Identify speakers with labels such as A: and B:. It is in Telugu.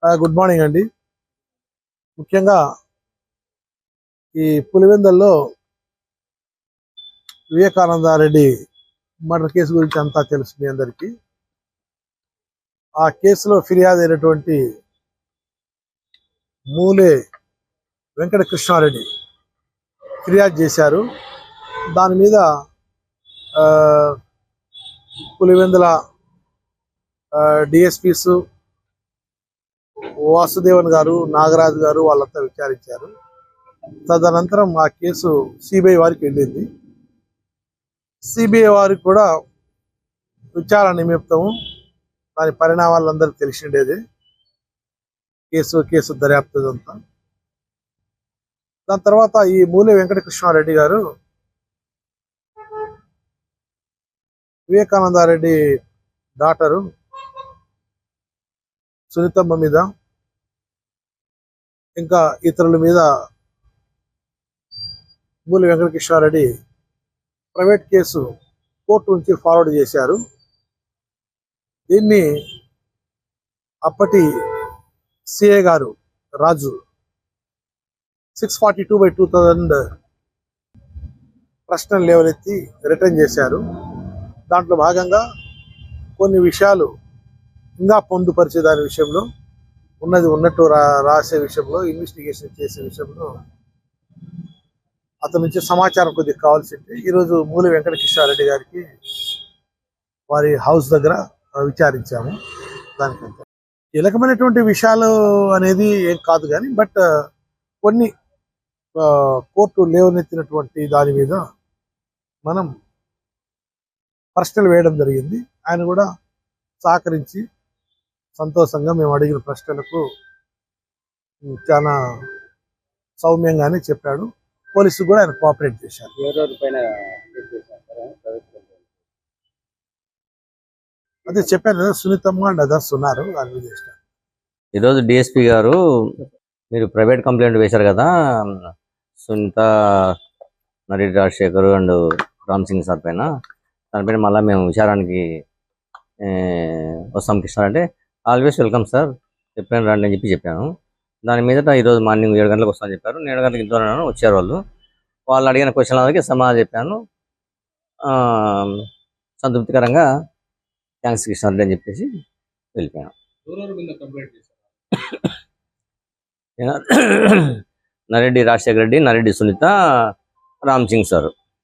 A: గుడ్ మార్నింగ్ అండి. ముఖ్యంగా ఈ పులివెందుల్లో వివేకానందారెడ్డి మర్డర్ కేసు గురించి అంతా తెలుసు మీ అందరికీ. ఆ కేసులో ఫిర్యాదు అయినటువంటి మూలే వెంకట కృష్ణారెడ్డి ఫిర్యాదు చేశారు. దాని మీద పులివెందుల డిఎస్పీస్ వాసుదేవన్ గారు, నాగరాజు గారు వాళ్ళంతా విచారించారు. తదనంతరం ఆ కేసు సిబిఐ వారికి వెళ్ళింది. సిబిఐ వారికి కూడా విచారణ నిమిత్తము దాని పరిణామాలు అందరికి తెలిసిండేది. కేసు దర్యాప్తు అంతా. దాని తర్వాత ఈ మూలే వెంకటకృష్ణారెడ్డి గారు వివేకానందారెడ్డి డాటరు సునీతమ్మ మీద ఇంకా ఇతరుల మీద మూలే వెంకటకృష్ణారెడ్డి ప్రైవేట్ కేసు కోర్టు నుంచి ఫార్వర్డ్ చేశారు. దీన్ని అప్పటి సిఏ గారు రాజు 642/2000 ప్రశ్నలు లేవనెత్తి రిటర్న్ చేశారు. దాంట్లో భాగంగా కొన్ని విషయాలు ఇంకా పొందుపరిచే దాని విషయంలో ఉన్నది ఉన్నట్టు రాసే విషయంలో, ఇన్వెస్టిగేషన్ చేసే విషయంలో అతని నుంచి సమాచారం కొద్దిగా కావాల్సి ఉంటే ఈరోజు మూలే వెంకటకృష్ణారెడ్డి గారికి వారి హౌస్ దగ్గర విచారించాము. దానికంటే కీలకమైనటువంటి విషయాలు అనేది ఏం కాదు కానీ, బట్ కొన్ని కోర్టు లేవనెత్తినటువంటి దాని మీద మనం ప్రశ్నలు వేయడం జరిగింది. ఆయన కూడా సహకరించి సంతోషంగా మేము అడిగిన ప్రశ్నలకు చాలా సౌమ్యంగానే చెప్పాడు. పోలీసు కూడా ఆయన కోఆపరేట్ చేశారు. అదే చెప్పాను కదా, సునీతమ్మ అండ్ అదర్స్ ఉన్నారు. దాని మీద
B: ఈరోజు డిఎస్పీ గారు మీరు ప్రైవేట్ కంప్లైంట్ వేశారు కదా, సునీత, నరేడి రాజశేఖర్ అండ్ రామ్ సింగ్ సార్ పైన. దానిపైన మళ్ళీ మేము విచారానికి వస్తాం కృష్ణ అంటే, ఆల్వేస్ వెల్కమ్ సార్, ఎప్పుడైనా రండి అని చెప్పాను. దాని మీదట ఈరోజు మార్నింగ్ 7 గంటలకు వస్తామని చెప్పారు. 7 గంటలకు ఇంట్లో వచ్చారు. వాళ్ళు అడిగిన క్వశ్చన్లకి సమాధానం చెప్పాను. సంతృప్తికరంగా థ్యాంక్స్ కృష్ణారెడ్డి అని చెప్పేసి వెళ్ళిపోయాను. నరెడ్డి రాజశేఖర రెడ్డి, నరెడ్డి సునీత, రామ్ సింగ్ సార్.